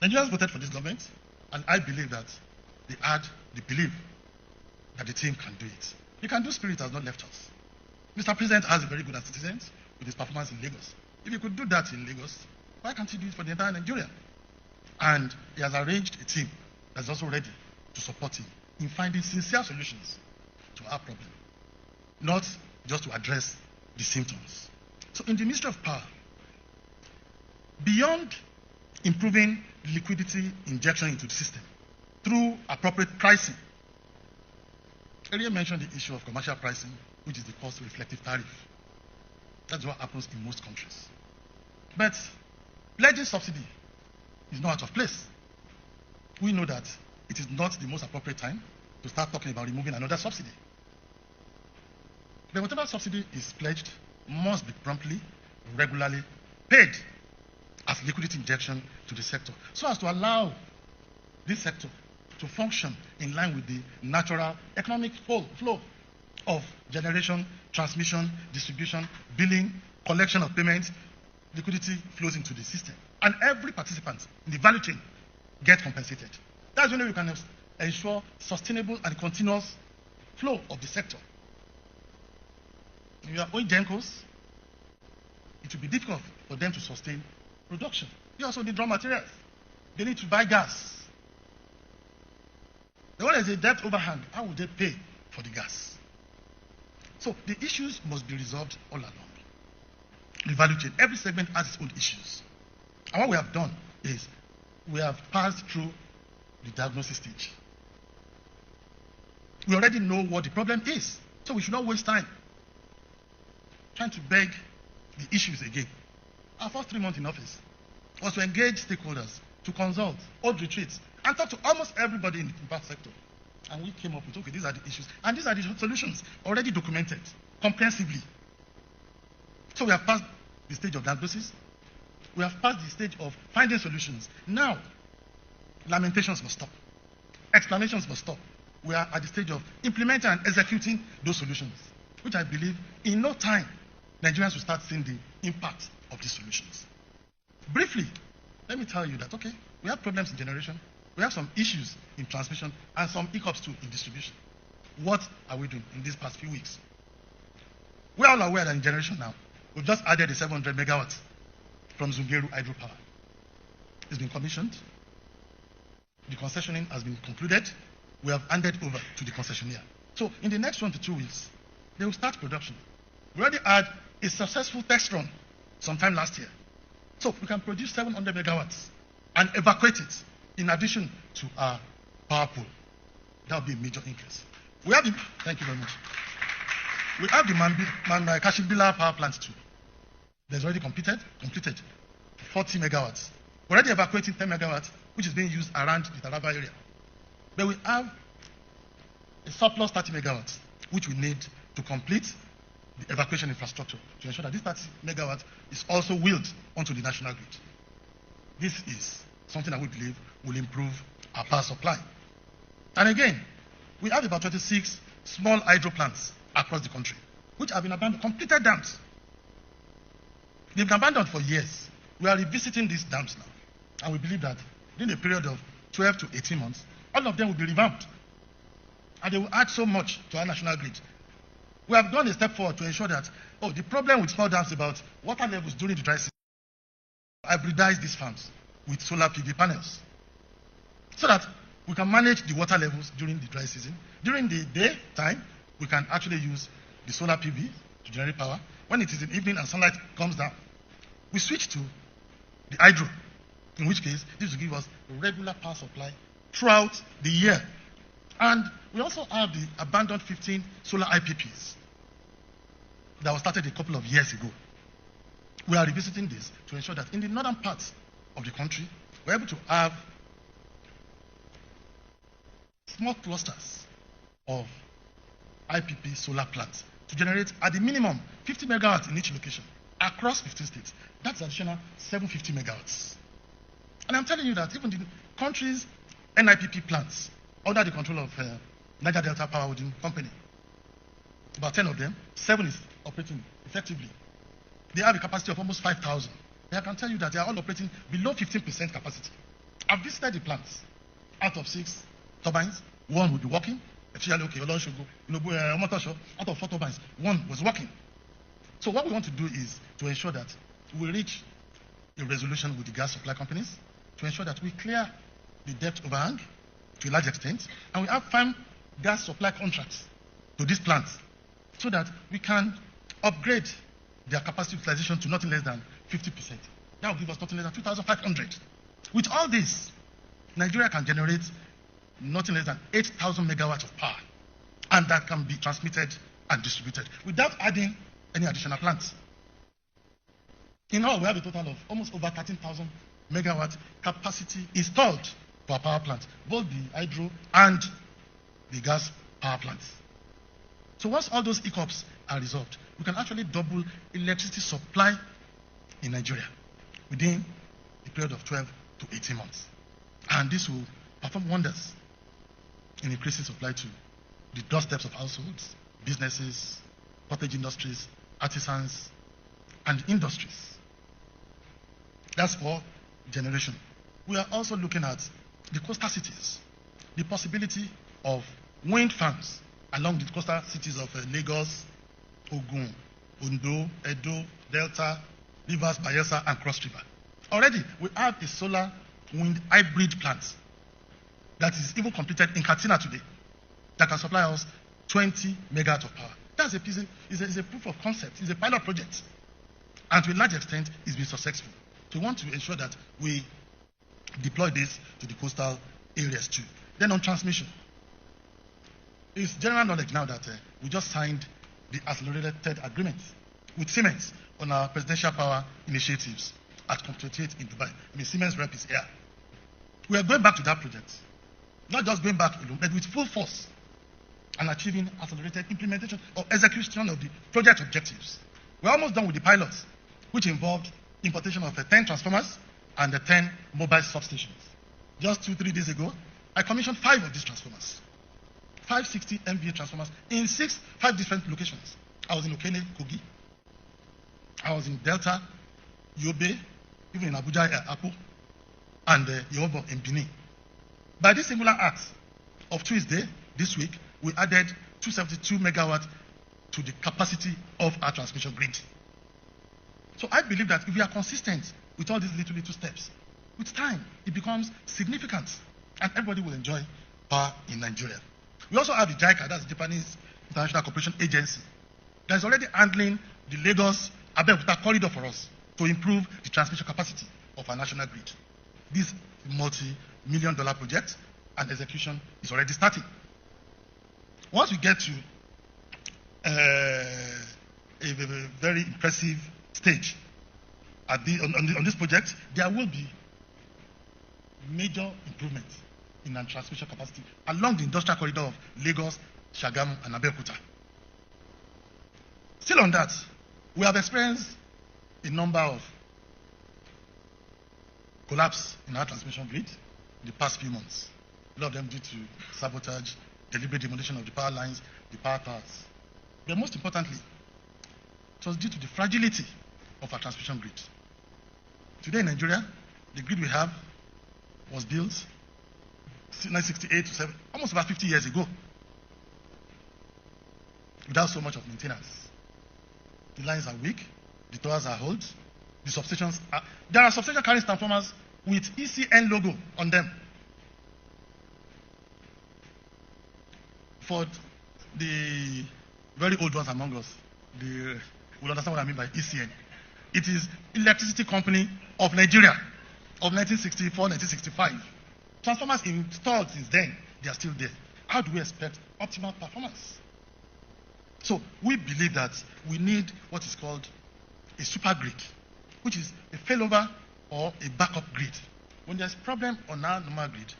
Nigerians voted for this government, and I believe that they had the belief that the team can do it. The can-do spirit has not left us. Mr. President has a very good citizens with his performance in Lagos. If he could do that in Lagos, why can't he do it for the entire Nigeria? And he has arranged a team that's also ready to support him in finding sincere solutions to our problem, not just to address the symptoms. So in the Ministry of Power, beyond improving liquidity injection into the system through appropriate pricing, earlier mentioned the issue of commercial pricing, which is the cost reflective tariff. That's what happens in most countries. But pledging subsidy is not out of place. We know that it is not the most appropriate time to start talking about removing another subsidy. But whatever subsidy is pledged must be promptly, regularly paid as liquidity injection to the sector, so as to allow this sector to function in line with the natural economic flow of generation, transmission, distribution, billing, collection of payments. Liquidity flows into the system, and every participant in the value chain gets compensated. That's when we can ensure sustainable and continuous flow of the sector. If you are owing Gencos, it will be difficult for them to sustain production. They also need raw materials. They need to buy gas. When there's a debt overhang, how would they pay for the gas? So the issues must be resolved all along the value chain. Every segment has its own issues. And what we have done is we have passed through the diagnosis stage. We already know what the problem is, so we should not waste time trying to beg the issues again. Our first 3 months in office was to engage stakeholders, to consult, hold retreats, and talk to almost everybody in the private sector. And we came up with, okay, these are the issues, and these are the solutions already documented comprehensively. So we have passed the stage of diagnosis. We have passed the stage of finding solutions. Now, lamentations must stop. Explanations must stop. We are at the stage of implementing and executing those solutions, which I believe in no time, Nigerians will start seeing the impact of these solutions. Briefly, let me tell you that, okay, we have problems in generation, we have some issues in transmission, and some hiccups too in distribution. What are we doing in these past few weeks? We are all aware that in generation now, we've just added the 700 megawatts from Zungeru hydropower. It's been commissioned. The concessioning has been concluded. We have handed over to the concessionaire. So in the next 1 to 2 weeks, they will start production. We already had a successful test run sometime last year. So we can produce 700 megawatts and evacuate it in addition to our power pool. That will be a major increase. We have the, thank you very much. We have the Kashibila power plant too. There's already completed 40 megawatts. We're already evacuating 10 megawatts, which is being used around the Taraba area. But we have a surplus 30 megawatts, which we need to complete the evacuation infrastructure to ensure that this 30 megawatts is also wheeled onto the national grid. This is something that we believe will improve our power supply. And again, we have about 26 small hydro plants across the country, which have been abandoned, completed dams. They've been abandoned for years. We are revisiting these dams now, and we believe that within a period of 12 to 18 months, all of them will be revamped, and they will add so much to our national grid. We have gone a step forward to ensure that, the problem with small dams about water levels during the dry season, hybridize these farms with solar PV panels, so that we can manage the water levels during the dry season. During the daytime, we can actually use the solar PV to generate power. When it is in the evening and sunlight comes down, we switch to the hydro, in which case this will give us regular power supply throughout the year. And we also have the abandoned 15 solar IPPs that was started a couple of years ago. We are revisiting this to ensure that in the northern parts of the country, we're able to have small clusters of IPP solar plants to generate at the minimum 50 megawatts in each location across 15 states. That's additional 750 megawatts. And I'm telling you that even the country's NIPP plants under the control of Niger Delta Power Holding Company, about 10 of them, 7 is operating effectively. They have a capacity of almost 5,000. I can tell you that they are all operating below 15% capacity. I've visited the plants. Out of 6 turbines, 1 would be working. Actually, okay, out of 4 turbines, 1 was working. So what we want to do is to ensure that we reach a resolution with the gas supply companies, to ensure that we clear the debt overhang to a large extent, and we have firm gas supply contracts to these plants so that we can upgrade their capacity utilization to nothing less than 50%. That will give us nothing less than 2,500. With all this, Nigeria can generate nothing less than 8,000 megawatts of power, and that can be transmitted and distributed without adding any additional plants. In all, we have a total of almost over 13,000 megawatt capacity installed for our power plants, both the hydro and the gas power plants. So once all those hiccups are resolved, we can actually double electricity supply in Nigeria within a period of 12 to 18 months. And this will perform wonders in increasing supply to the doorsteps of households, businesses, cottage industries, artisans, and industries. That's for generation. We are also looking at the coastal cities, the possibility of wind farms along the coastal cities of Lagos, Ogun, Ondo, Edo, Delta, Rivers, Bayelsa, and Cross River. Already, we have a solar wind hybrid plant that is even completed in Katsina today that can supply us 20 megawatts of power. That's a proof of concept. It's a pilot project. And to a large extent, it's been successful. So we want to ensure that we deploy this to the coastal areas too. Then on transmission, it's general knowledge now that we just signed the accelerated agreement with Siemens on our presidential power initiatives at COP28 in Dubai. Siemens rep is here. We are going back to that project. Not just going back alone, but with full force and achieving accelerated implementation or execution of the project objectives. We're almost done with the pilots, which involved importation of 10 transformers and 10 mobile substations. Just 2-3 days ago, I commissioned 5 of these transformers. 560 MVA transformers in 5 different locations. I was in Okene, Kogi. I was in Delta, Yobe, even in Abuja, Apo, and Yobo in Benin. By this singular act of Tuesday, this week, we added 272 megawatts to the capacity of our transmission grid. So I believe that if we are consistent with all these little steps, with time, it becomes significant, and everybody will enjoy power in Nigeria. We also have the JICA, that's the Japanese International Cooperation Agency, that is already handling the Lagos-Abeokuta corridor for us to improve the transmission capacity of our national grid. This multi-million-dollar project and execution is already starting. Once we get to a very impressive stage on this project, there will be major improvements in our transmission capacity along the industrial corridor of Lagos, Shagamu, and Abeokuta. Still on that, we have experienced a number of collapse in our transmission grid in the past few months. A lot of them due to sabotage, deliberate demolition of the power lines, the power towers. But most importantly, it was due to the fragility of our transmission grid. Today in Nigeria, the grid we have was built 1968 to 7, almost about 50 years ago, without so much of maintenance. The lines are weak, the towers are old, the substations are... There are substation carrying transformers with ECN logo on them. For the very old ones among us, they will understand what I mean by ECN. It is Electricity Company of Nigeria of 1964, 1965. Transformers installed since then, they are still there. How do we expect optimal performance? So we believe that we need what is called a super grid, which is a failover or a backup grid. When there's a problem on our normal grid,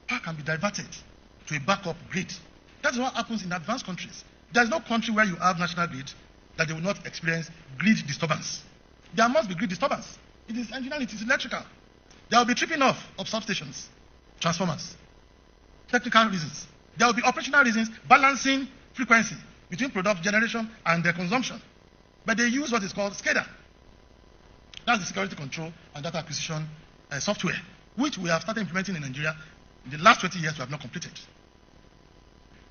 power can be diverted to a backup grid. That's what happens in advanced countries. There's no country where you have national grid that they will not experience grid disturbance. There must be grid disturbance. It is engineering, it is electrical. There will be tripping off of substations, transformers, technical reasons. There will be operational reasons, balancing frequency between production generation and their consumption. But they use what is called SCADA. That's the security control and data acquisition software which we have started implementing in Nigeria in the last 20 years we have not completed.